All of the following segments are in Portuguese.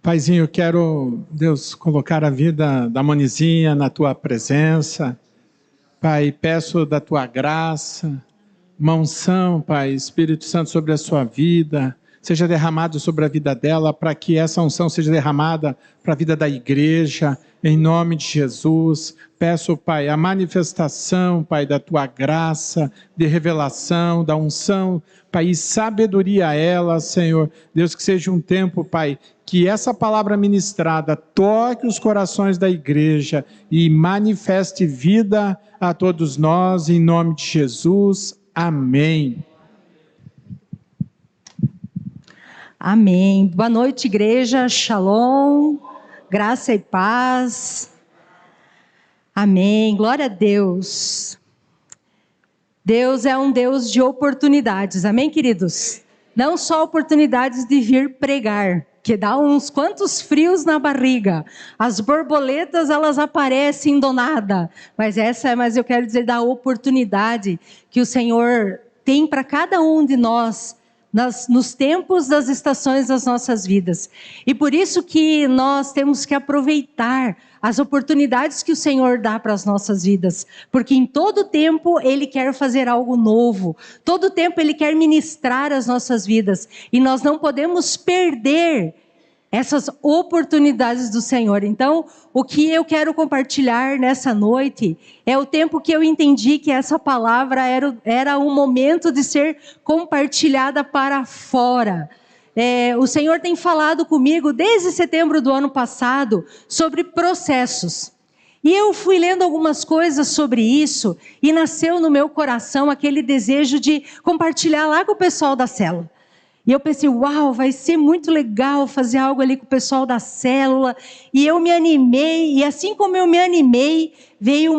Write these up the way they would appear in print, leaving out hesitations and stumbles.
Paizinho, eu quero, Deus, colocar a vida da Monizinha na Tua presença. Pai, peço da Tua graça, uma unção, Pai, Espírito Santo, sobre a sua vida, seja derramado sobre a vida dela, para que essa unção seja derramada para a vida da igreja, em nome de Jesus. Peço, Pai, a manifestação, Pai, da Tua graça, de revelação, da unção, Pai, e sabedoria a ela, Senhor. Deus, que seja um tempo, Pai, que essa palavra ministrada toque os corações da igreja e manifeste vida a todos nós, em nome de Jesus. Amém. Amém. Boa noite, igreja. Shalom, graça e paz. Amém. Glória a Deus. Deus é um Deus de oportunidades. Amém, queridos? Não só oportunidades de vir pregar, que dá uns quantos frios na barriga. As borboletas, elas aparecem do nada. Mas eu quero dizer da oportunidade que o Senhor tem para cada um de nós, nos tempos das estações das nossas vidas. E por isso que nós temos que aproveitar as oportunidades que o Senhor dá para as nossas vidas. Porque em todo tempo Ele quer fazer algo novo. Todo tempo Ele quer ministrar as nossas vidas. E nós não podemos perder essas oportunidades do Senhor. Então, o que eu quero compartilhar nessa noite é o tempo que eu entendi que essa palavra era um momento de ser compartilhada para fora. O Senhor tem falado comigo desde setembro do ano passado sobre processos. E eu fui lendo algumas coisas sobre isso e nasceu no meu coração aquele desejo de compartilhar lá com o pessoal da célula. E eu pensei, uau, vai ser muito legal fazer algo ali com o pessoal da célula. E eu me animei, e assim como eu me animei, veio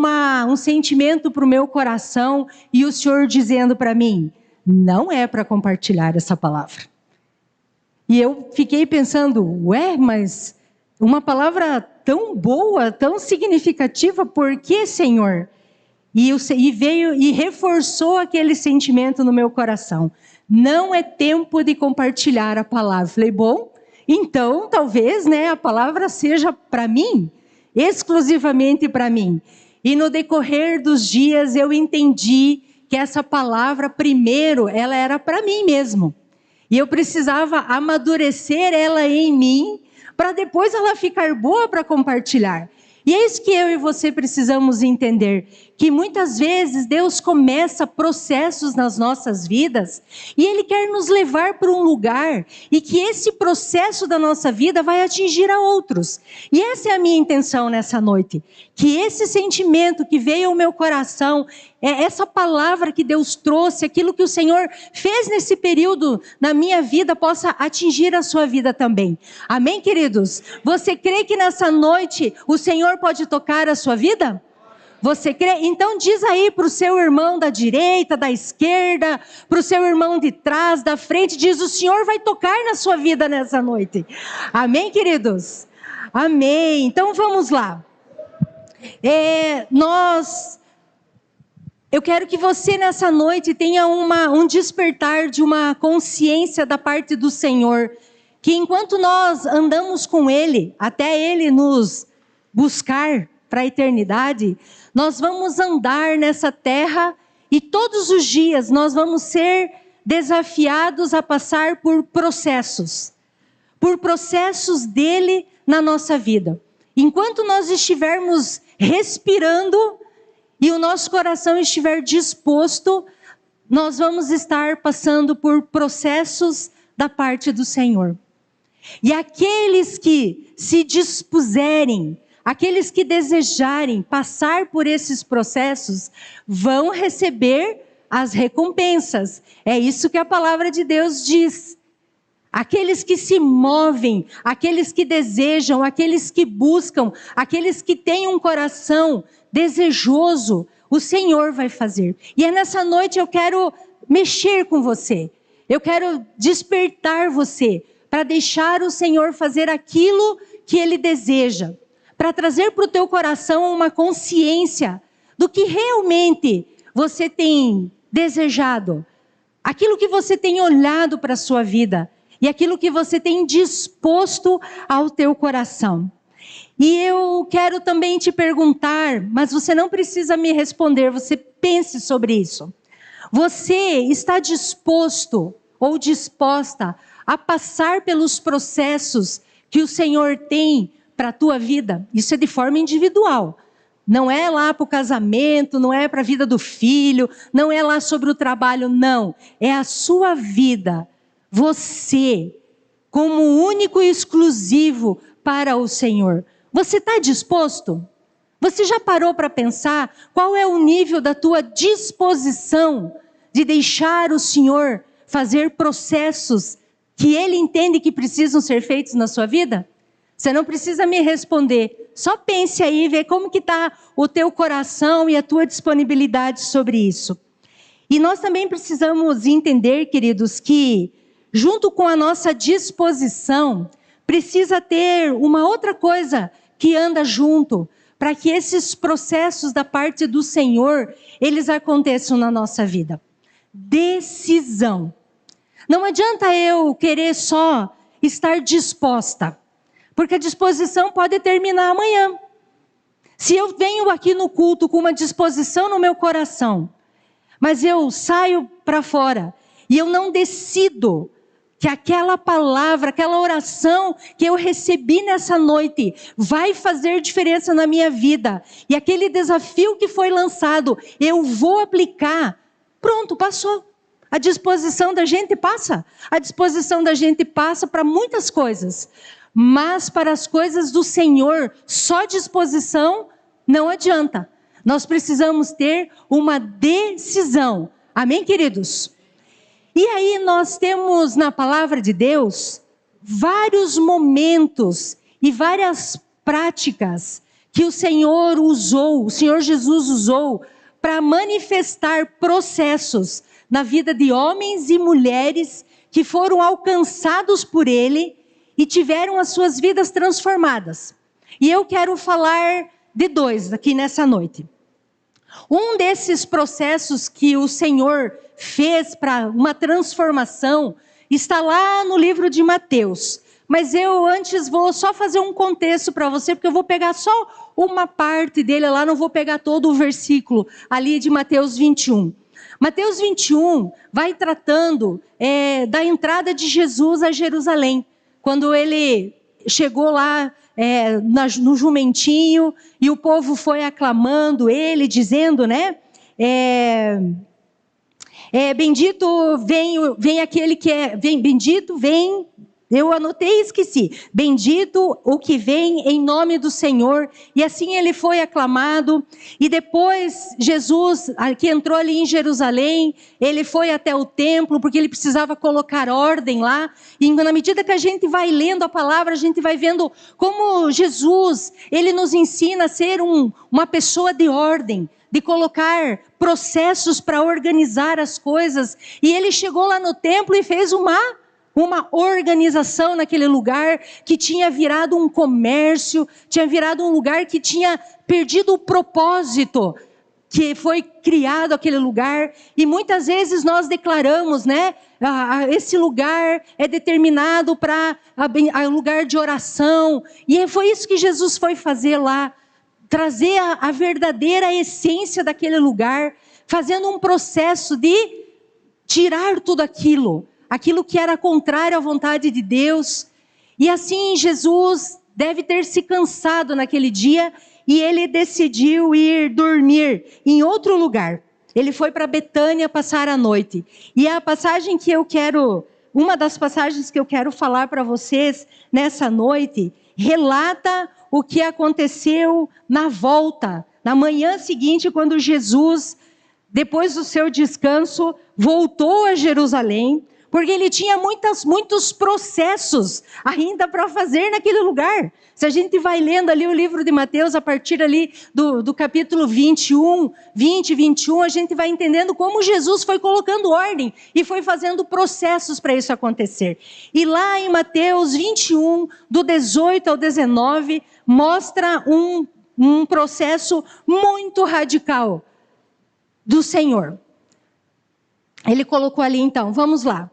um sentimento para o meu coração, e o Senhor dizendo para mim, não é para compartilhar essa palavra. E eu fiquei pensando, mas uma palavra tão boa, tão significativa, por que, Senhor? E veio e reforçou aquele sentimento no meu coração. Não é tempo de compartilhar a palavra. Falei, bom, então talvez a palavra seja para mim, exclusivamente para mim. E no decorrer dos dias eu entendi que essa palavra, primeiro, ela era para mim mesmo. E eu precisava amadurecer ela em mim, para depois ela ficar boa para compartilhar. E é isso que eu e você precisamos entender, que muitas vezes Deus começa processos nas nossas vidas e Ele quer nos levar para um lugar e que esse processo da nossa vida vai atingir a outros. E essa é a minha intenção nessa noite, que esse sentimento que veio ao meu coração, essa palavra que Deus trouxe, aquilo que o Senhor fez nesse período na minha vida, possa atingir a sua vida também. Amém, queridos? Você crê que nessa noite o Senhor pode tocar a sua vida? Você crê? Então diz aí para o seu irmão da direita, da esquerda, para o seu irmão de trás, da frente, diz, o Senhor vai tocar na sua vida nessa noite. Amém, queridos? Amém. Então vamos lá. Eu quero que você nessa noite tenha um despertar de uma consciência da parte do Senhor, que enquanto nós andamos com Ele, até Ele nos buscar para a eternidade, nós vamos andar nessa terra e todos os dias nós vamos ser desafiados a passar por processos dele na nossa vida. Enquanto nós estivermos respirando e o nosso coração estiver disposto, nós vamos estar passando por processos da parte do Senhor. E aqueles que se dispuserem, aqueles que desejarem passar por esses processos, vão receber as recompensas. É isso que a palavra de Deus diz. Aqueles que se movem, aqueles que desejam, aqueles que buscam, aqueles que têm um coração desejoso, o Senhor vai fazer. E é nessa noite eu quero mexer com você. Eu quero despertar você para deixar o Senhor fazer aquilo que Ele deseja. Para trazer para o teu coração uma consciência do que realmente você tem desejado, aquilo que você tem olhado para a sua vida e aquilo que você tem disposto ao teu coração. E eu quero também te perguntar, mas você não precisa me responder, você pense sobre isso. Você está disposto ou disposta a passar pelos processos que o Senhor tem para a tua vida? Isso é de forma individual. Não é lá para o casamento, não é para a vida do filho, não é lá sobre o trabalho, não. É a sua vida. Você, como único e exclusivo para o Senhor. Você está disposto? Você já parou para pensar qual é o nível da tua disposição de deixar o Senhor fazer processos que Ele entende que precisam ser feitos na sua vida? Você não precisa me responder. Só pense aí e vê como que está o teu coração e a tua disponibilidade sobre isso. E nós também precisamos entender, queridos, que junto com a nossa disposição, precisa ter uma outra coisa que anda junto, para que esses processos da parte do Senhor, eles aconteçam na nossa vida. Decisão. Não adianta eu querer só estar disposta, porque a disposição pode terminar amanhã. Se eu venho aqui no culto com uma disposição no meu coração, mas eu saio para fora e eu não decido que aquela palavra, aquela oração que eu recebi nessa noite vai fazer diferença na minha vida. E aquele desafio que foi lançado, eu vou aplicar. Pronto, passou. A disposição da gente passa. A disposição da gente passa para muitas coisas. Mas para as coisas do Senhor, só disposição não adianta. Nós precisamos ter uma decisão. Amém, queridos? E aí nós temos na palavra de Deus vários momentos e várias práticas que o Senhor usou, o Senhor Jesus usou para manifestar processos na vida de homens e mulheres que foram alcançados por Ele e tiveram as suas vidas transformadas. E eu quero falar de dois aqui nessa noite. Um desses processos que o Senhor fez para uma transformação está lá no livro de Mateus. Mas eu antes vou só fazer um contexto para você, porque eu vou pegar só uma parte dele lá, não vou pegar todo o versículo ali de Mateus 21. Mateus 21 vai tratando da entrada de Jesus a Jerusalém. Quando ele chegou lá no jumentinho e o povo foi aclamando ele, dizendo, né? Bendito vem aquele que bendito vem, eu anotei e esqueci. Bendito o que vem em nome do Senhor. E assim ele foi aclamado. E depois Jesus, que entrou ali em Jerusalém, ele foi até o templo, porque ele precisava colocar ordem lá. E na medida que a gente vai lendo a palavra, a gente vai vendo como Jesus, ele nos ensina a ser uma pessoa de ordem, de colocar processos para organizar as coisas. E ele chegou lá no templo e fez uma organização naquele lugar que tinha virado um comércio, tinha virado um lugar que tinha perdido o propósito que foi criado aquele lugar. E muitas vezes nós declaramos, né? Esse lugar é determinado para lugar de oração. E foi isso que Jesus foi fazer lá. Trazer a verdadeira essência daquele lugar, fazendo um processo de tirar tudo aquilo que era contrário à vontade de Deus. E assim Jesus deve ter se cansado naquele dia e ele decidiu ir dormir em outro lugar. Ele foi para Betânia passar a noite. E a passagem que uma das passagens que eu quero falar para vocês nessa noite, relata o que aconteceu na volta, na manhã seguinte, quando Jesus, depois do seu descanso, voltou a Jerusalém, porque ele tinha muitos processos ainda para fazer naquele lugar. Se a gente vai lendo ali o livro de Mateus, a partir ali do capítulo 21, a gente vai entendendo como Jesus foi colocando ordem e foi fazendo processos para isso acontecer. E lá em Mateus 21, do 18 ao 19, mostra um processo muito radical do Senhor. ele colocou ali então, vamos lá.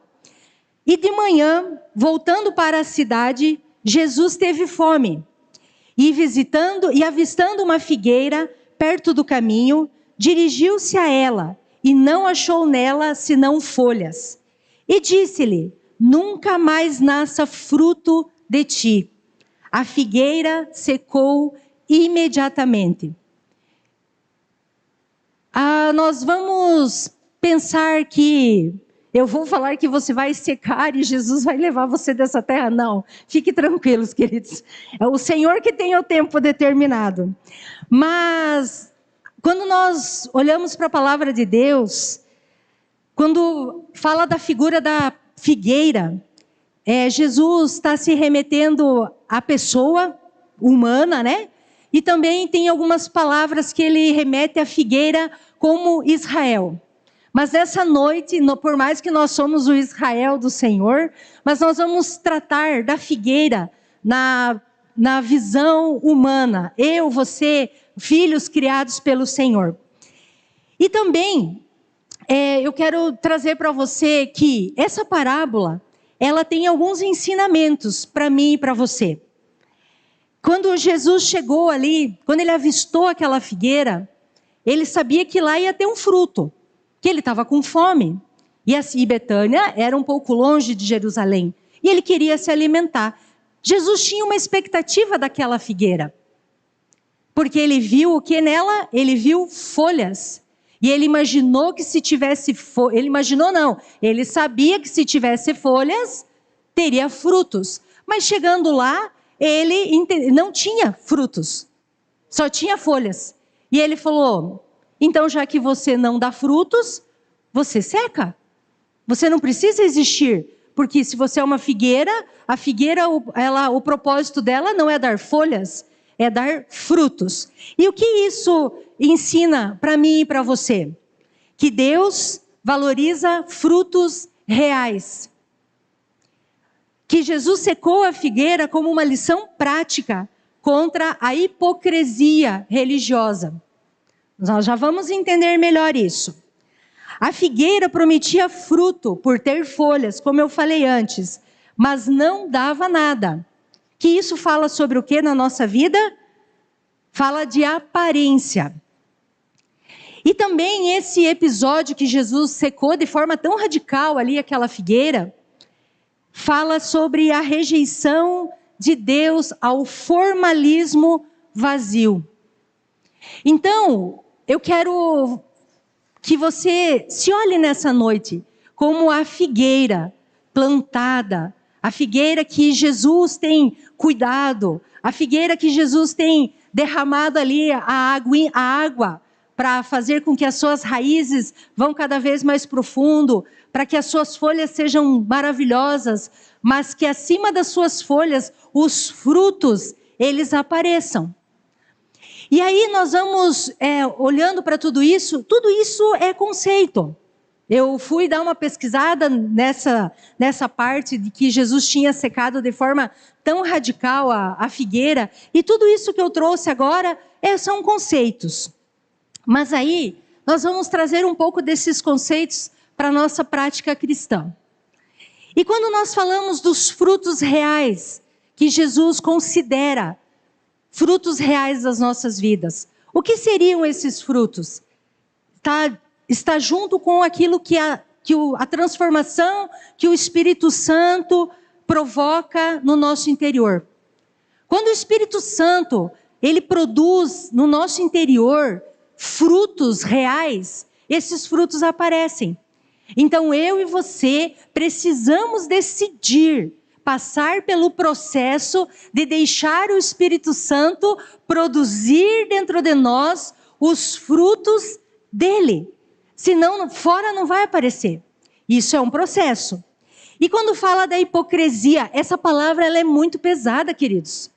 E de manhã, voltando para a cidade, Jesus teve fome. E avistando uma figueira perto do caminho, dirigiu-se a ela e não achou nela senão folhas. E disse-lhe: nunca mais nasça fruto de ti. A figueira secou imediatamente. Nós vamos pensar que eu vou falar que você vai secar e Jesus vai levar você dessa terra. Não, fique tranquilos, queridos. É o Senhor que tem o tempo determinado. Mas, quando nós olhamos para a palavra de Deus, quando fala da figura da figueira, Jesus está se remetendo à pessoa humana, né? E também tem algumas palavras que ele remete à figueira como Israel. Mas nessa noite, por mais que nós somos o Israel do Senhor, mas nós vamos tratar da figueira na visão humana. Eu, você, filhos criados pelo Senhor. E também, eu quero trazer para você que essa parábola, ela tem alguns ensinamentos para mim e para você. Quando Jesus chegou ali, quando ele avistou aquela figueira, ele sabia que lá ia ter um fruto, que ele estava com fome. E Betânia era um pouco longe de Jerusalém, e ele queria se alimentar. Jesus tinha uma expectativa daquela figueira, porque ele viu o que nela? Ele viu folhas. E ele imaginou que se tivesse folhas, ele sabia que se tivesse folhas, teria frutos. Mas chegando lá, ele não tinha frutos, só tinha folhas. E ele falou: então já que você não dá frutos, você seca. Você não precisa existir, porque se você é uma figueira, a figueira, o propósito dela não é dar folhas, é dar frutos. E o que isso ensina para mim e para você? Que Deus valoriza frutos reais. Que Jesus secou a figueira como uma lição prática contra a hipocrisia religiosa. Nós já vamos entender melhor isso. A figueira prometia fruto por ter folhas, como eu falei antes, mas não dava nada. Que isso fala sobre o que na nossa vida? Fala de aparência. E também esse episódio que Jesus secou de forma tão radical ali aquela figueira, fala sobre a rejeição de Deus ao formalismo vazio. Então, eu quero que você se olhe nessa noite como a figueira plantada, a figueira que Jesus tem cuidado, a figueira que Jesus tem derramado ali a água para fazer com que as suas raízes vão cada vez mais profundo, para que as suas folhas sejam maravilhosas, mas que acima das suas folhas, os frutos, eles apareçam. E aí nós vamos olhando para tudo isso é conceito. Eu fui dar uma pesquisada nessa parte de que Jesus tinha secado de forma tão radical a figueira, e tudo isso que eu trouxe agora são conceitos. Mas aí nós vamos trazer um pouco desses conceitos para a nossa prática cristã. E quando nós falamos dos frutos reais que Jesus considera frutos reais das nossas vidas, o que seriam esses frutos? Está junto com aquilo que a transformação que o Espírito Santo provoca no nosso interior. Quando o Espírito Santo, ele produz no nosso interior frutos reais, esses frutos aparecem. Então eu e você precisamos decidir passar pelo processo de deixar o Espírito Santo produzir dentro de nós os frutos dele. Senão, fora não vai aparecer. Isso é um processo. E quando fala da hipocrisia, essa palavra ela é muito pesada, queridos.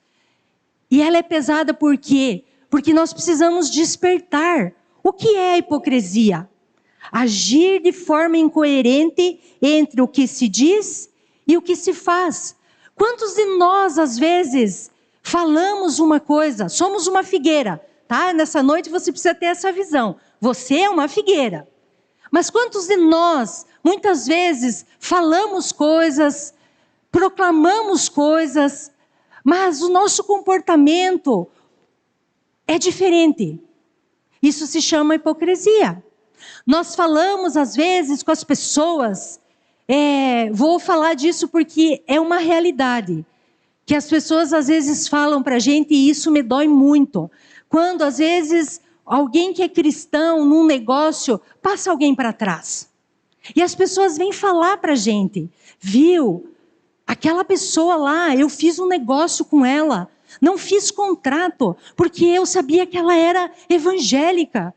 E ela é pesada por quê? Porque nós precisamos despertar. O que é a hipocrisia? Agir de forma incoerente entre o que se diz e o que se faz. Quantos de nós, às vezes, falamos uma coisa, somos uma figueira, tá? Nessa noite você precisa ter essa visão. Você é uma figueira. Mas quantos de nós, muitas vezes, falamos coisas, proclamamos coisas, mas o nosso comportamento é diferente. Isso se chama hipocrisia. Nós falamos, às vezes, com as pessoas, vou falar disso porque é uma realidade, que as pessoas, às vezes, falam para a gente e isso me dói muito. Quando, às vezes, alguém que é cristão, num negócio, passa alguém para trás. E as pessoas vêm falar para a gente, viu? Aquela pessoa lá, eu fiz um negócio com ela, não fiz contrato, porque eu sabia que ela era evangélica.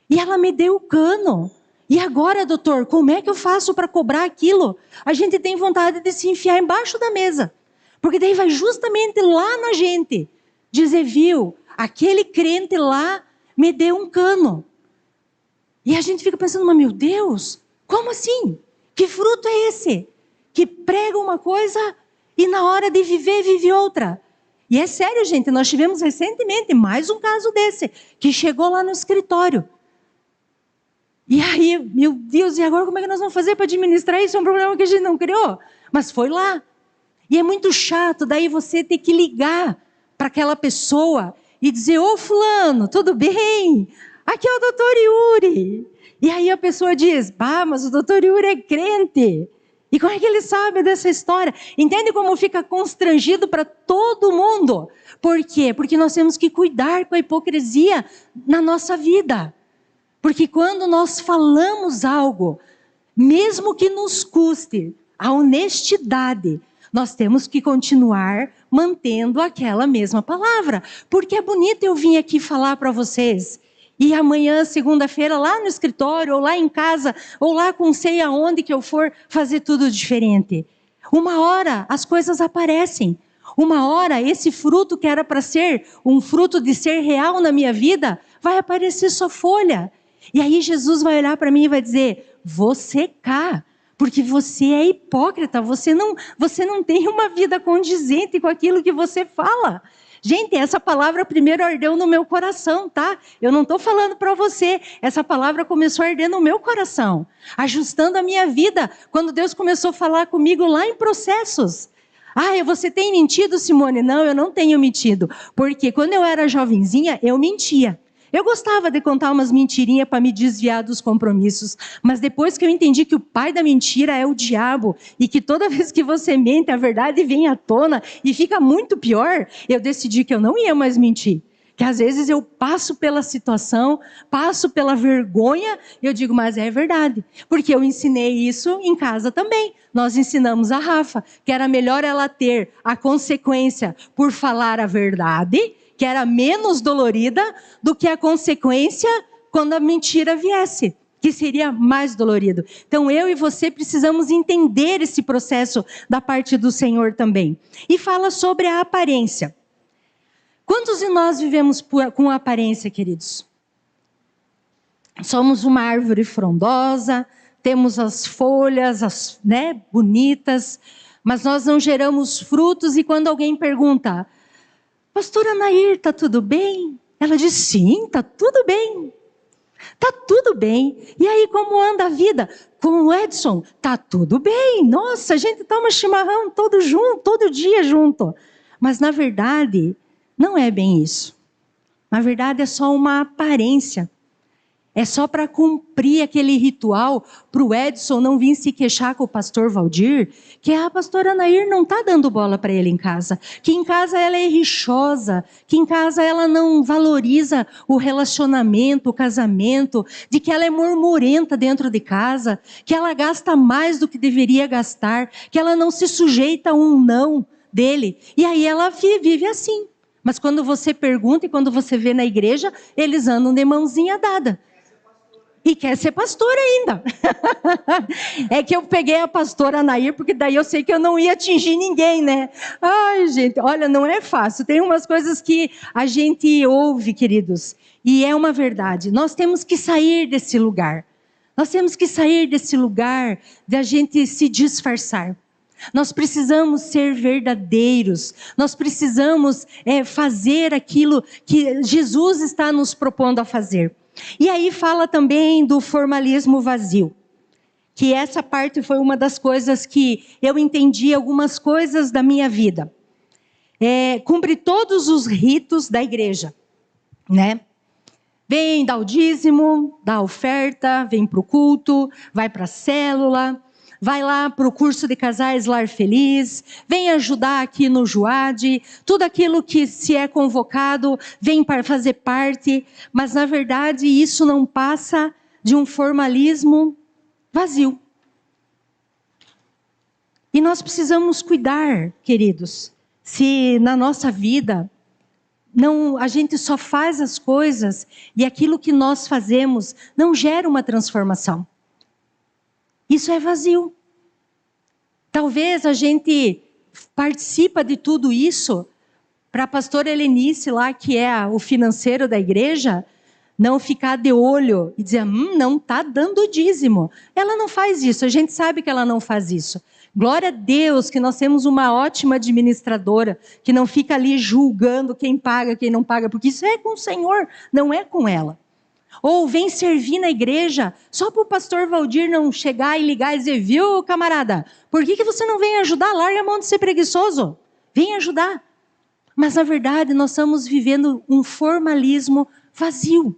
E ela me deu o cano. E agora, doutor, como é que eu faço para cobrar aquilo? A gente tem vontade de se enfiar embaixo da mesa. Porque daí vai justamente lá na gente dizer, viu, aquele crente lá me deu um cano. E a gente fica pensando, mas meu Deus, como assim? Que fruto é esse? Que prega uma coisa e na hora de viver, vive outra. E é sério, gente, nós tivemos recentemente mais um caso desse, que chegou lá no escritório. E aí, meu Deus, e agora como é que nós vamos fazer para administrar isso? É um problema que a gente não criou. Mas foi lá. E é muito chato, daí você ter que ligar para aquela pessoa e dizer, ô fulano, tudo bem? Aqui é o doutor Yuri. E aí a pessoa diz, mas o doutor Yuri é crente. E como é que ele sabe dessa história? Entende como fica constrangido para todo mundo? Por quê? Porque nós temos que cuidar com a hipocrisia na nossa vida. Porque quando nós falamos algo, mesmo que nos custe a honestidade, nós temos que continuar mantendo aquela mesma palavra. Porque é bonito eu vir aqui falar para vocês. E amanhã, segunda-feira, lá no escritório, ou lá em casa, ou lá com sei aonde que eu for, fazer tudo diferente. Uma hora as coisas aparecem. Uma hora esse fruto que era para ser um fruto de ser real na minha vida, vai aparecer só folha. E aí Jesus vai olhar para mim e vai dizer, vou secar. Porque você é hipócrita, você não tem uma vida condizente com aquilo que você fala. Gente, essa palavra primeiro ardeu no meu coração, tá? Eu não estou falando para você. Essa palavra começou a arder no meu coração, ajustando a minha vida, quando Deus começou a falar comigo lá em processos. Você tem mentido, Simone? Não, eu não tenho mentido. Porque quando eu era jovenzinha, eu mentia. Eu gostava de contar umas mentirinhas para me desviar dos compromissos. Mas depois que eu entendi que o pai da mentira é o diabo, e que toda vez que você mente, a verdade vem à tona e fica muito pior, eu decidi que eu não ia mais mentir. Que às vezes eu passo pela situação, passo pela vergonha, e eu digo, mas é verdade. Porque eu ensinei isso em casa também. Nós ensinamos a Rafa, que era melhor ela ter a consequência por falar a verdade, que era menos dolorida do que a consequência quando a mentira viesse, que seria mais dolorido. Então eu e você precisamos entender esse processo da parte do Senhor também. E fala sobre a aparência. Quantos de nós vivemos com aparência, queridos? Somos uma árvore frondosa, temos as folhas, bonitas, mas nós não geramos frutos e quando alguém pergunta, pastora Nair, está tudo bem? Ela diz, sim, está tudo bem. Está tudo bem. E aí, como anda a vida? Com o Edson, está tudo bem. Nossa, a gente toma chimarrão todo dia junto. Mas, na verdade, não é bem isso. Na verdade, é só uma aparência. É só para cumprir aquele ritual, para o Edson não vir se queixar com o pastor Valdir, que a pastora Nair não está dando bola para ele em casa, que em casa ela é rixosa, que em casa ela não valoriza o relacionamento, o casamento, de que ela é murmurenta dentro de casa, que ela gasta mais do que deveria gastar, que ela não se sujeita a um não dele. E aí ela vive assim. Mas quando você pergunta e quando você vê na igreja, eles andam de mãozinha dada. E quer ser pastora ainda. É que eu peguei a pastora Nair, porque daí eu sei que eu não ia atingir ninguém, né? Ai, gente, olha, não é fácil. Tem umas coisas que a gente ouve, queridos, e é uma verdade. Nós temos que sair desse lugar. Nós temos que sair desse lugar de a gente se disfarçar. Nós precisamos ser verdadeiros. Nós precisamos fazer aquilo que Jesus está nos propondo a fazer. E aí fala também do formalismo vazio, que essa parte foi uma das coisas que eu entendi algumas coisas da minha vida. Cumpre todos os ritos da igreja, né? Vem dar o dízimo, dá a oferta, vem para o culto, vai para a célula, vai lá para o curso de casais Lar Feliz, vem ajudar aqui no Juad, tudo aquilo que se é convocado, vem para fazer parte, mas na verdade isso não passa de um formalismo vazio. E nós precisamos cuidar, queridos, se na nossa vida a gente só faz as coisas e aquilo que nós fazemos não gera uma transformação. Isso é vazio. Talvez a gente participa de tudo isso para a pastora Helenice lá, que é o financeiro da igreja, não ficar de olho e dizer, não está dando dízimo. Ela não faz isso, a gente sabe que ela não faz isso. Glória a Deus que nós temos uma ótima administradora, que não fica ali julgando quem paga, quem não paga, porque isso é com o Senhor, não é com ela. Ou vem servir na igreja, só para o pastor Valdir não chegar e ligar e dizer, viu, camarada, por que você não vem ajudar? Larga a mão de ser preguiçoso, vem ajudar. Mas na verdade nós estamos vivendo um formalismo vazio.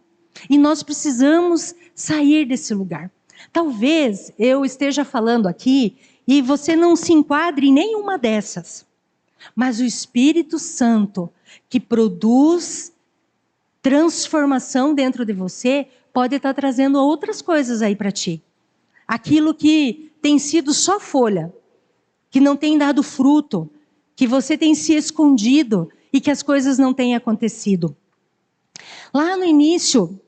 E nós precisamos sair desse lugar. Talvez eu esteja falando aqui e você não se enquadre em nenhuma dessas. Mas o Espírito Santo, que produz transformação dentro de você, pode estar trazendo outras coisas aí para ti. Aquilo que tem sido só folha, que não tem dado fruto, que você tem se escondido e que as coisas não têm acontecido. Lá no início,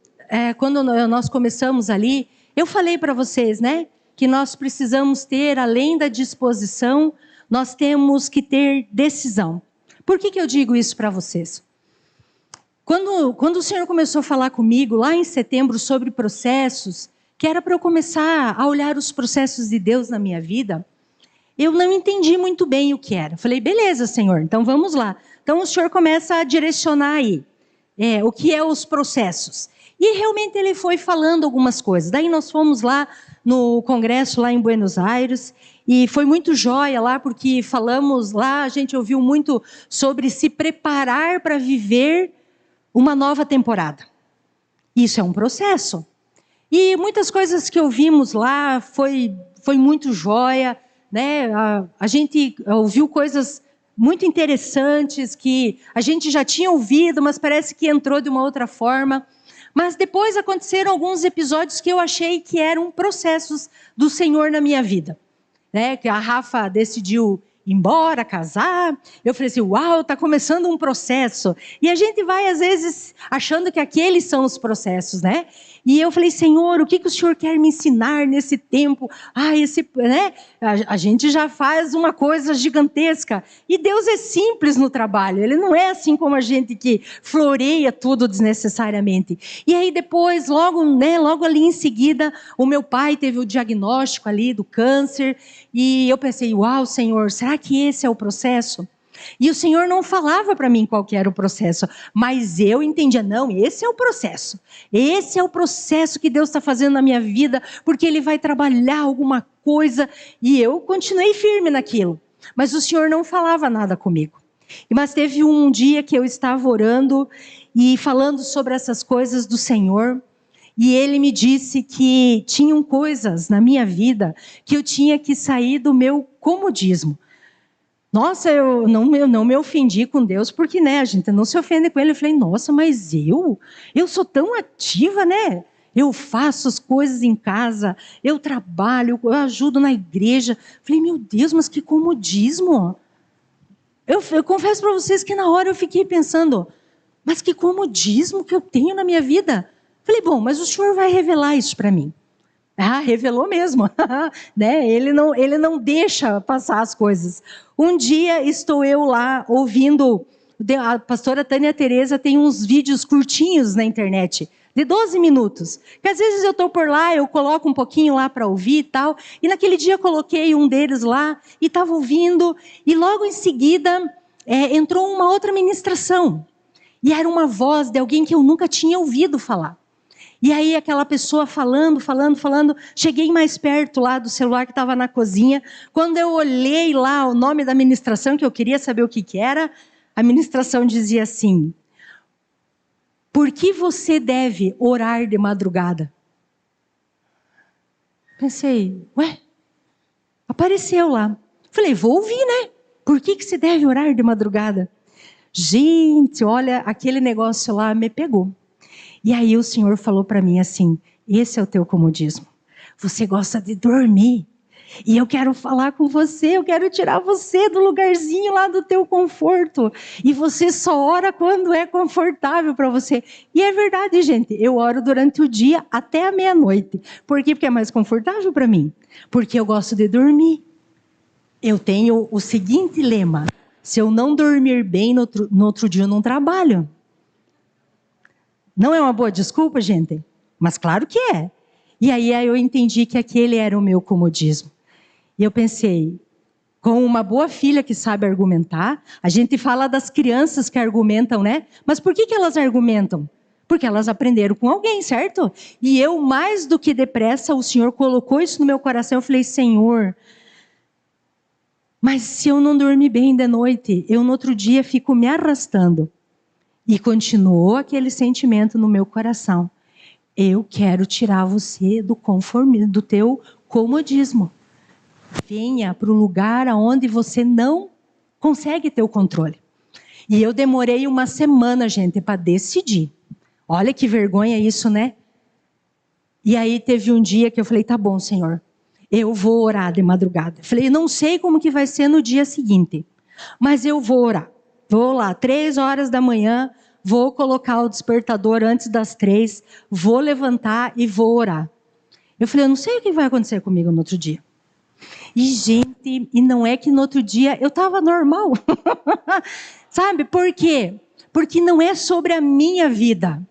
quando nós começamos ali, eu falei para vocês, né? Que nós precisamos ter, além da disposição, nós temos que ter decisão. Por que eu digo isso para vocês? Quando o Senhor começou a falar comigo, lá em setembro, sobre processos, que era para eu começar a olhar os processos de Deus na minha vida, eu não entendi muito bem o que era. Falei, beleza, Senhor, então vamos lá. Então o Senhor começa a direcionar aí o que é os processos. E realmente ele foi falando algumas coisas. Daí nós fomos lá no congresso lá em Buenos Aires e foi muito joia lá porque falamos lá, a gente ouviu muito sobre se preparar para viver uma nova temporada. Isso é um processo. E muitas coisas que ouvimos lá foi muito joia, né? A gente ouviu coisas muito interessantes que a gente já tinha ouvido, mas parece que entrou de uma outra forma. Mas depois aconteceram alguns episódios que eu achei que eram processos do Senhor na minha vida. Né? Que a Rafa decidiu ir embora, casar. Eu falei assim, uau, está começando um processo. E a gente vai, às vezes, achando que aqueles são os processos, né? E eu falei, Senhor, o que o Senhor quer me ensinar nesse tempo? Né? A gente já faz uma coisa gigantesca. E Deus é simples no trabalho. Ele não é assim como a gente que floreia tudo desnecessariamente. E aí depois, logo ali em seguida, o meu pai teve o diagnóstico ali do câncer. E eu pensei, uau, Senhor, será que esse é o processo? E o Senhor não falava para mim qual que era o processo, mas eu entendia, não, esse é o processo. Esse é o processo que Deus está fazendo na minha vida, porque Ele vai trabalhar alguma coisa, e eu continuei firme naquilo. Mas o Senhor não falava nada comigo. Mas teve um dia que eu estava orando e falando sobre essas coisas do Senhor, e Ele me disse que tinham coisas na minha vida que eu tinha que sair do meu comodismo. Nossa, eu não me ofendi com Deus, porque, né, a gente não se ofende com Ele. Eu falei, nossa, mas eu sou tão ativa, né? Eu faço as coisas em casa, eu trabalho, eu ajudo na igreja. Falei, meu Deus, mas que comodismo. Eu confesso para vocês que na hora eu fiquei pensando, mas que comodismo que eu tenho na minha vida. Falei, bom, mas o Senhor vai revelar isso para mim. Ah, revelou mesmo, né? Ele não deixa passar as coisas. Um dia estou eu lá ouvindo, a pastora Tânia Tereza tem uns vídeos curtinhos na internet, de 12 minutos, que às vezes eu estou por lá, eu coloco um pouquinho lá para ouvir e tal, e naquele dia eu coloquei um deles lá, e estava ouvindo, e logo em seguida entrou uma outra ministração, e era uma voz de alguém que eu nunca tinha ouvido falar. E aí aquela pessoa falando, cheguei mais perto lá do celular que estava na cozinha. Quando eu olhei lá o nome da ministração, que eu queria saber o que era, a ministração dizia assim: por que você deve orar de madrugada? Pensei, ué, apareceu lá. Falei, vou ouvir, né? Por que você deve orar de madrugada? Gente, olha, aquele negócio lá me pegou. E aí o Senhor falou para mim assim: esse é o teu comodismo. Você gosta de dormir. E eu quero falar com você, eu quero tirar você do lugarzinho lá do teu conforto. E você só ora quando é confortável para você. E é verdade, gente, eu oro durante o dia até a meia-noite. Por quê? Porque é mais confortável para mim. Porque eu gosto de dormir. Eu tenho o seguinte lema: se eu não dormir bem, no outro dia eu não trabalho. Não é uma boa desculpa, gente? Mas claro que é. E aí eu entendi que aquele era o meu comodismo. E eu pensei, com uma boa filha que sabe argumentar, a gente fala das crianças que argumentam, né? Mas por que elas argumentam? Porque elas aprenderam com alguém, certo? E eu, mais do que depressa, o Senhor colocou isso no meu coração. Eu falei, Senhor, mas se eu não dormir bem de noite, eu no outro dia fico me arrastando. E continuou aquele sentimento no meu coração. Eu quero tirar você do conformismo, do teu comodismo. Venha para o lugar onde você não consegue ter o controle. E eu demorei uma semana, gente, para decidir. Olha que vergonha isso, né? E aí teve um dia que eu falei, tá bom, Senhor, eu vou orar de madrugada. Falei, não sei como que vai ser no dia seguinte, mas eu vou orar. Vou lá, 3 horas da manhã, vou colocar o despertador antes das 3, vou levantar e vou orar. Eu falei, eu não sei o que vai acontecer comigo no outro dia. E, gente, e não é que no outro dia eu estava normal. Sabe por quê? Porque não é sobre a minha vida.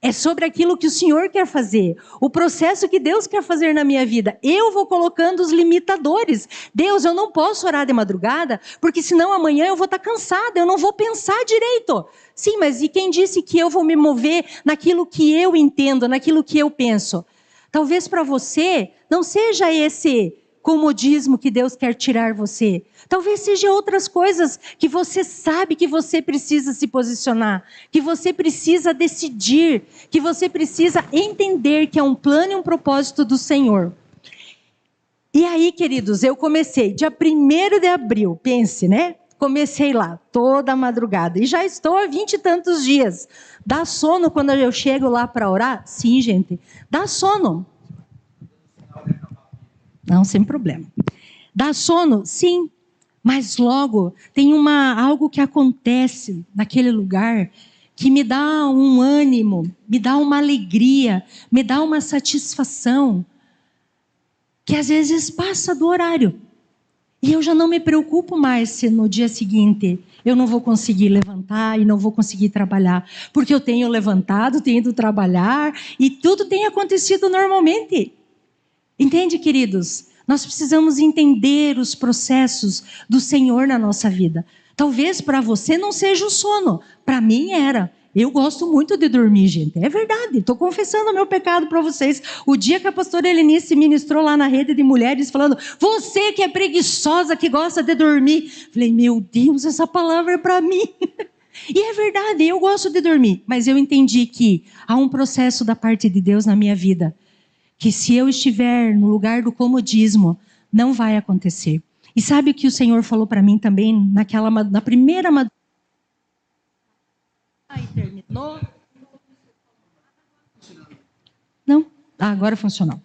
É sobre aquilo que o Senhor quer fazer. O processo que Deus quer fazer na minha vida. Eu vou colocando os limitadores. Deus, eu não posso orar de madrugada, porque senão amanhã eu vou estar cansada, eu não vou pensar direito. Sim, mas e quem disse que eu vou me mover naquilo que eu entendo, naquilo que eu penso? Talvez para você não seja esse comodismo que Deus quer tirar você. Talvez seja outras coisas que você sabe que você precisa se posicionar, que você precisa decidir, que você precisa entender que é um plano e um propósito do Senhor. E aí, queridos, eu comecei dia 1º de abril, pense, né? Comecei lá, toda a madrugada. E já estou há 20 e tantos dias. Dá sono quando eu chego lá para orar? Sim, gente, dá sono. Não, sem problema. Dá sono? Sim. Mas logo tem algo que acontece naquele lugar que me dá um ânimo, me dá uma alegria, me dá uma satisfação, que às vezes passa do horário. E eu já não me preocupo mais se no dia seguinte eu não vou conseguir levantar e não vou conseguir trabalhar. Porque eu tenho levantado, tenho ido trabalhar e tudo tem acontecido normalmente. Entende, queridos? Nós precisamos entender os processos do Senhor na nossa vida. Talvez para você não seja o sono, para mim era. Eu gosto muito de dormir, gente. É verdade, estou confessando o meu pecado para vocês. O dia que a pastora Helenice ministrou lá na rede de mulheres, falando, você que é preguiçosa, que gosta de dormir. Falei, meu Deus, essa palavra é para mim. E é verdade, eu gosto de dormir. Mas eu entendi que há um processo da parte de Deus na minha vida, que se eu estiver no lugar do comodismo, não vai acontecer. E sabe o que o Senhor falou para mim também na primeira madrugada? Aí terminou. Não? Agora funcionou.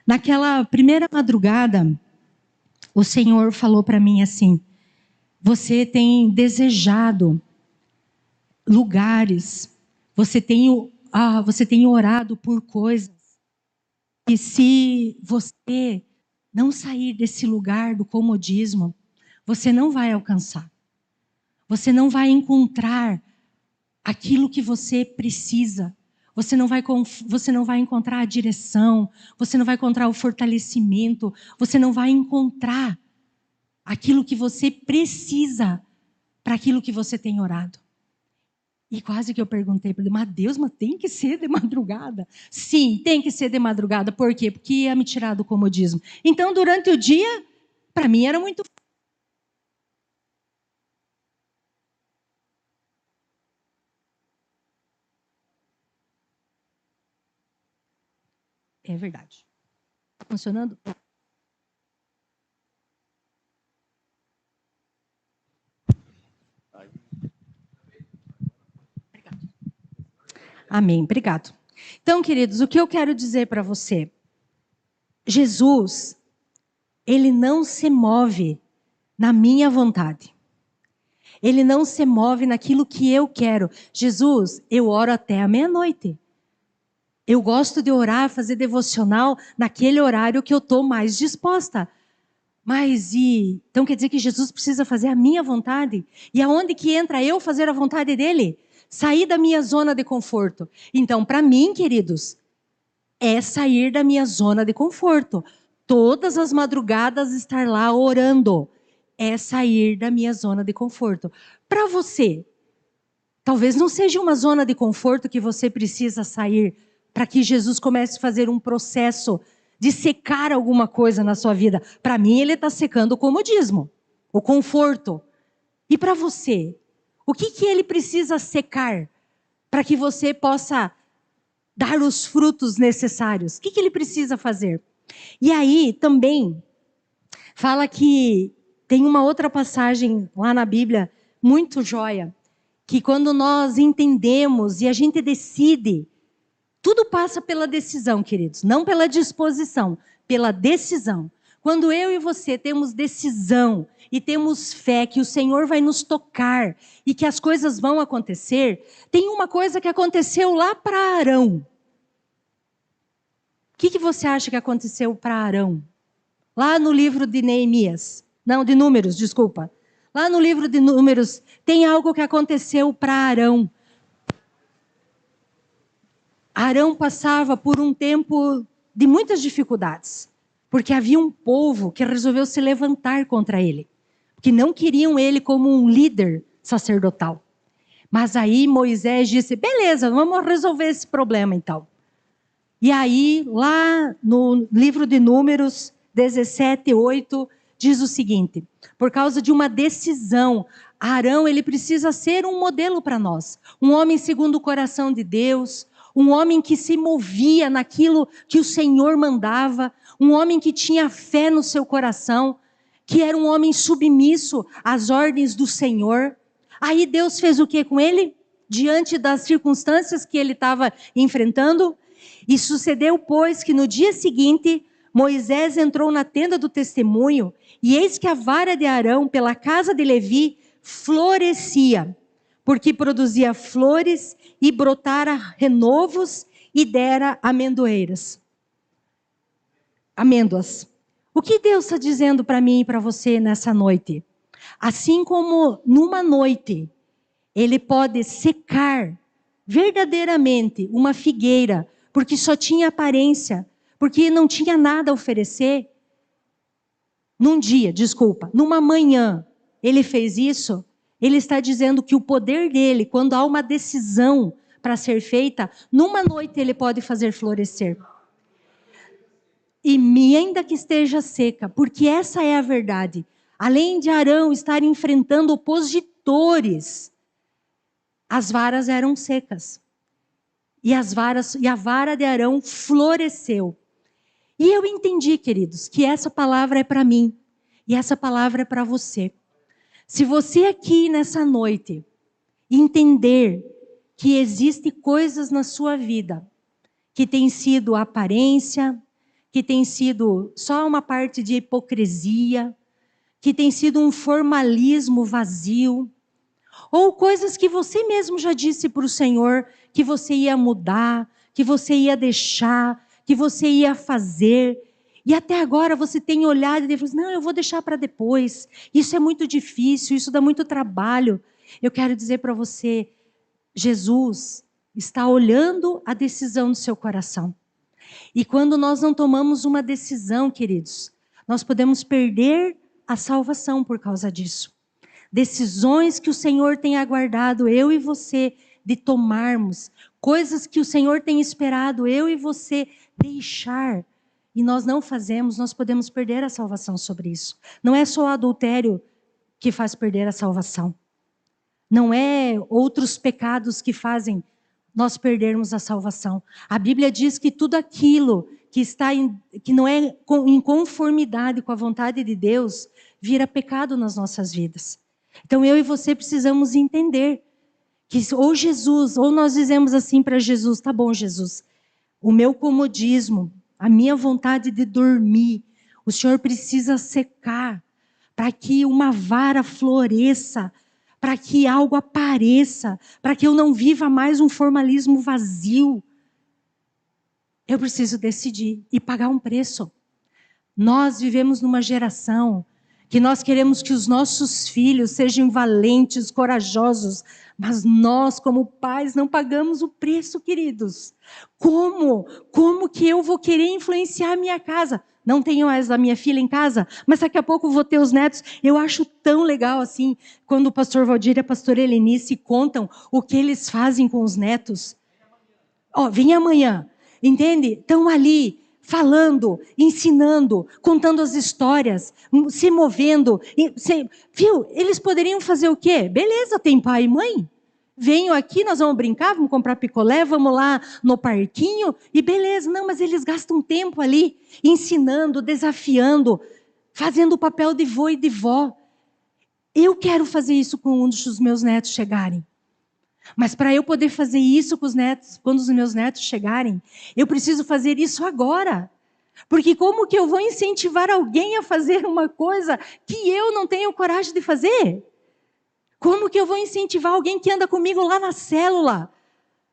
Naquela primeira madrugada, o Senhor falou para mim assim, você tem desejado lugares, você tem orado por coisas, e se você não sair desse lugar do comodismo, você não vai alcançar. Você não vai encontrar aquilo que você precisa. Você não vai encontrar a direção. Você não vai encontrar o fortalecimento. Você não vai encontrar aquilo que você precisa para aquilo que você tem orado. E quase que eu perguntei para ele, mas Deus, mas tem que ser de madrugada? Sim, tem que ser de madrugada. Por quê? Porque ia me tirar do comodismo. Então, durante o dia, para mim era muito... É verdade. Tá funcionando? Amém, obrigado. Então, queridos, o que eu quero dizer para você? Jesus, ele não se move na minha vontade. Ele não se move naquilo que eu quero. Jesus, eu oro até a meia-noite. Eu gosto de orar, fazer devocional naquele horário que eu estou mais disposta. Então quer dizer que Jesus precisa fazer a minha vontade? E aonde que entra eu fazer a vontade dele? Sair da minha zona de conforto. Então, para mim, queridos, é sair da minha zona de conforto. Todas as madrugadas estar lá orando. É sair da minha zona de conforto. Para você, talvez não seja uma zona de conforto que você precisa sair para que Jesus comece a fazer um processo de secar alguma coisa na sua vida. Para mim, ele está secando o comodismo, o conforto. E para você, o que ele precisa secar para que você possa dar os frutos necessários? O que ele precisa fazer? E aí, também, fala que tem uma outra passagem lá na Bíblia, muito joia, que quando nós entendemos e a gente decide, tudo passa pela decisão, queridos, não pela disposição, pela decisão. Quando eu e você temos decisão e temos fé que o Senhor vai nos tocar e que as coisas vão acontecer, tem uma coisa que aconteceu lá para Arão. O que você acha que aconteceu para Arão? Lá no livro de Neemias, não, de Números, desculpa. Lá no livro de Números tem algo que aconteceu para Arão. Arão passava por um tempo de muitas dificuldades, porque havia um povo que resolveu se levantar contra ele, que não queriam ele como um líder sacerdotal. Mas aí Moisés disse, beleza, vamos resolver esse problema então. E aí, lá no livro de Números 17:8, diz o seguinte, por causa de uma decisão, Arão ele precisa ser um modelo para nós, um homem segundo o coração de Deus, um homem que se movia naquilo que o Senhor mandava, um homem que tinha fé no seu coração, que era um homem submisso às ordens do Senhor. Aí Deus fez o que com ele? Diante das circunstâncias que ele estava enfrentando. E sucedeu, pois, que no dia seguinte, Moisés entrou na tenda do testemunho, e eis que a vara de Arão, pela casa de Levi, florescia, porque produzia flores e brotara renovos e dera amêndoas. O que Deus está dizendo para mim e para você nessa noite? Assim como numa noite, Ele pode secar verdadeiramente uma figueira, porque só tinha aparência, porque não tinha nada a oferecer. Numa manhã, Ele fez isso. Ele está dizendo que o poder dele, quando há uma decisão para ser feita, numa noite Ele pode fazer florescer. E ainda que esteja seca, porque essa é a verdade. Além de Arão estar enfrentando opositores, as varas eram secas. E a vara de Arão floresceu. E eu entendi, queridos, que essa palavra é para mim. E essa palavra é para você. Se você aqui nessa noite entender que existem coisas na sua vida que tem sido aparência, que tem sido só uma parte de hipocrisia, que tem sido um formalismo vazio, ou coisas que você mesmo já disse para o Senhor que você ia mudar, que você ia deixar, que você ia fazer, e até agora você tem olhado e falado, não, eu vou deixar para depois, isso é muito difícil, isso dá muito trabalho. Eu quero dizer para você, Jesus está olhando a decisão do seu coração. E quando nós não tomamos uma decisão, queridos, nós podemos perder a salvação por causa disso. Decisões que o Senhor tem aguardado eu e você de tomarmos coisas que o Senhor tem esperado eu e você deixar, e nós não fazemos, nós podemos perder a salvação sobre isso. Não é só o adultério que faz perder a salvação. Não é outros pecados que fazem nós perdermos a salvação. A Bíblia diz que tudo aquilo que não é em conformidade com a vontade de Deus, vira pecado nas nossas vidas. Então eu e você precisamos entender que ou Jesus, ou nós dizemos assim para Jesus, tá bom, Jesus, o meu comodismo, a minha vontade de dormir, o Senhor precisa secar para que uma vara floresça, para que algo apareça, para que eu não viva mais um formalismo vazio. Eu preciso decidir e pagar um preço. Nós vivemos numa geração que nós queremos que os nossos filhos sejam valentes, corajosos, mas nós, como pais, não pagamos o preço, queridos. Como? Como que eu vou querer influenciar a minha casa? Não tenho mais a minha filha em casa, mas daqui a pouco vou ter os netos. Eu acho tão legal assim, quando o pastor Valdir e a pastora Helenice contam o que eles fazem com os netos. Vem amanhã, entende? Estão ali, falando, ensinando, contando as histórias, se movendo. Viu? Eles poderiam fazer o quê? Beleza, tem pai e mãe. Venham aqui, nós vamos brincar, vamos comprar picolé, vamos lá no parquinho e beleza. Não, mas eles gastam tempo ali, ensinando, desafiando, fazendo o papel de vô e de vó. Eu quero fazer isso quando os meus netos chegarem. Mas para eu poder fazer isso com os netos, quando os meus netos chegarem, eu preciso fazer isso agora. Porque como que eu vou incentivar alguém a fazer uma coisa que eu não tenho coragem de fazer? Como que eu vou incentivar alguém que anda comigo lá na célula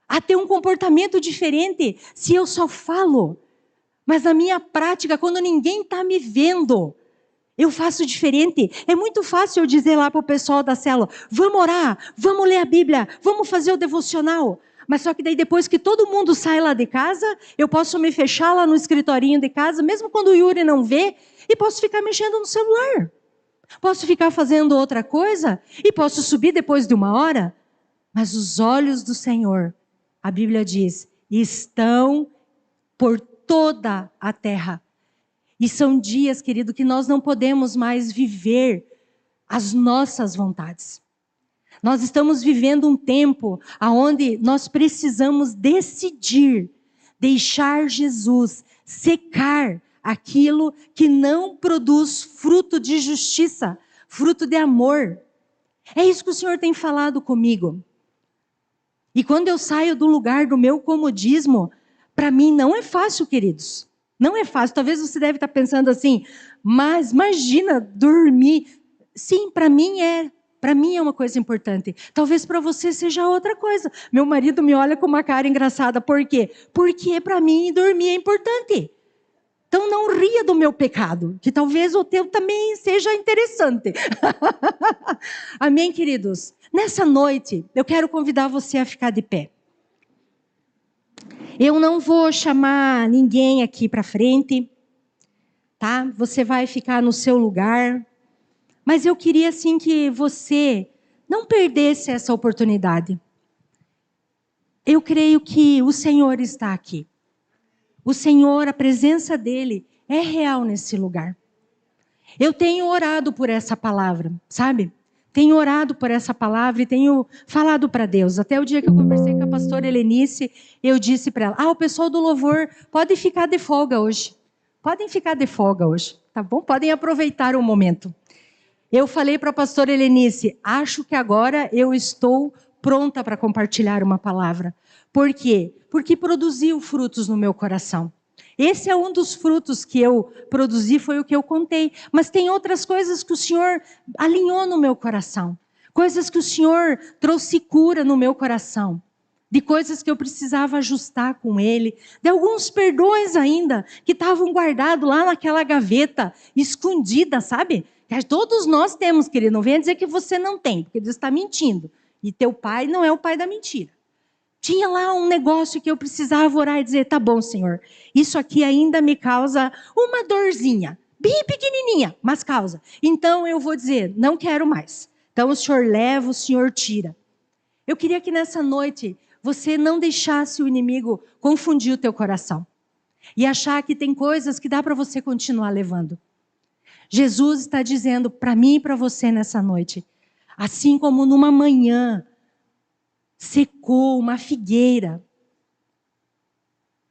a ter um comportamento diferente se eu só falo? Mas na minha prática, quando ninguém está me vendo, eu faço diferente. É muito fácil eu dizer lá para o pessoal da célula, vamos orar, vamos ler a Bíblia, vamos fazer o devocional. Mas só que daí depois que todo mundo sai lá de casa, eu posso me fechar lá no escritorinho de casa, mesmo quando o Yuri não vê, e posso ficar mexendo no celular. Posso ficar fazendo outra coisa e posso subir depois de uma hora. Mas os olhos do Senhor, a Bíblia diz, estão por toda a terra. E são dias, querido, que nós não podemos mais viver as nossas vontades. Nós estamos vivendo um tempo onde nós precisamos decidir, deixar Jesus secar aquilo que não produz fruto de justiça, fruto de amor. É isso que o Senhor tem falado comigo. E quando eu saio do lugar do meu comodismo, para mim não é fácil, queridos. Não é fácil. Talvez você deve estar pensando assim, mas imagina dormir. Sim, para mim é uma coisa importante. Talvez para você seja outra coisa. Meu marido me olha com uma cara engraçada. Por quê? Porque para mim dormir é importante. Então não ria do meu pecado, que talvez o teu também seja interessante. Amém, queridos? Nessa noite, eu quero convidar você a ficar de pé. Eu não vou chamar ninguém aqui para frente, tá? Você vai ficar no seu lugar. Mas eu queria, assim, que você não perdesse essa oportunidade. Eu creio que o Senhor está aqui. O Senhor, a presença dEle é real nesse lugar. Eu tenho orado por essa palavra, sabe? Tenho orado por essa palavra e tenho falado para Deus. Até o dia que eu conversei com a pastora Helenice, eu disse para ela, o pessoal do louvor pode ficar de folga hoje. Podem ficar de folga hoje, tá bom? Podem aproveitar o momento. Eu falei para a pastora Helenice, acho que agora eu estou pronta para compartilhar uma palavra. Por quê? Porque produziu frutos no meu coração. Esse é um dos frutos que eu produzi, foi o que eu contei. Mas tem outras coisas que o Senhor alinhou no meu coração. Coisas que o Senhor trouxe cura no meu coração. De coisas que eu precisava ajustar com Ele. De alguns perdões ainda, que estavam guardados lá naquela gaveta, escondida, sabe? Que todos nós temos, querido. Não venha dizer que você não tem, porque Deus está mentindo. E teu pai não é o pai da mentira. Tinha lá um negócio que eu precisava orar e dizer, tá bom, Senhor, isso aqui ainda me causa uma dorzinha, bem pequenininha, mas causa. Então eu vou dizer, não quero mais. Então o Senhor leva, o Senhor tira. Eu queria que nessa noite você não deixasse o inimigo confundir o teu coração e achar que tem coisas que dá para você continuar levando. Jesus está dizendo para mim e para você nessa noite, assim como numa manhã secou uma figueira,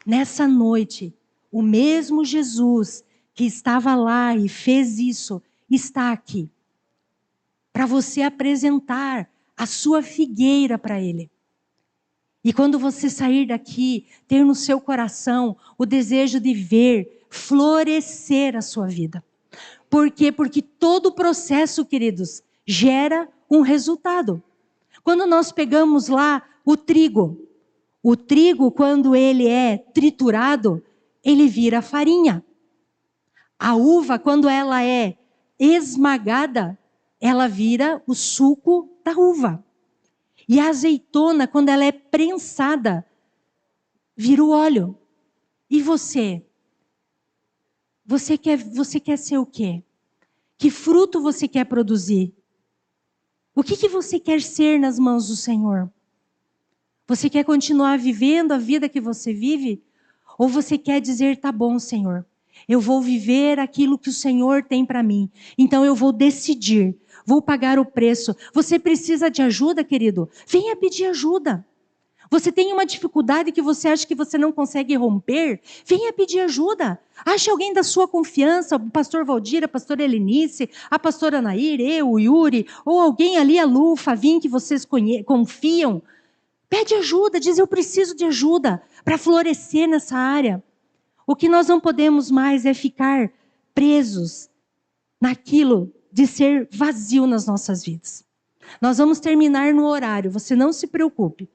nessa noite, o mesmo Jesus que estava lá e fez isso, está aqui, para você apresentar a sua figueira para Ele. E quando você sair daqui, ter no seu coração o desejo de ver florescer a sua vida. Por quê? Porque todo processo, queridos, gera um resultado. Quando nós pegamos lá o trigo, quando ele é triturado, ele vira farinha. A uva, quando ela é esmagada, ela vira o suco da uva. E a azeitona, quando ela é prensada, vira o óleo. E você? Você quer ser o quê? Que fruto você quer produzir? O que você quer ser nas mãos do Senhor? Você quer continuar vivendo a vida que você vive? Ou você quer dizer, tá bom, Senhor, eu vou viver aquilo que o Senhor tem para mim. Então eu vou decidir, vou pagar o preço. Você precisa de ajuda, querido? Venha pedir ajuda. Você tem uma dificuldade que você acha que você não consegue romper? Venha pedir ajuda. Ache alguém da sua confiança, o pastor Valdir, a pastora Helenice, a pastora Nair, eu, o Yuri, ou alguém ali, a Lu, o Favim, que vocês confiam. Pede ajuda, diz eu preciso de ajuda para florescer nessa área. O que nós não podemos mais é ficar presos naquilo de ser vazio nas nossas vidas. Nós vamos terminar no horário, você não se preocupe.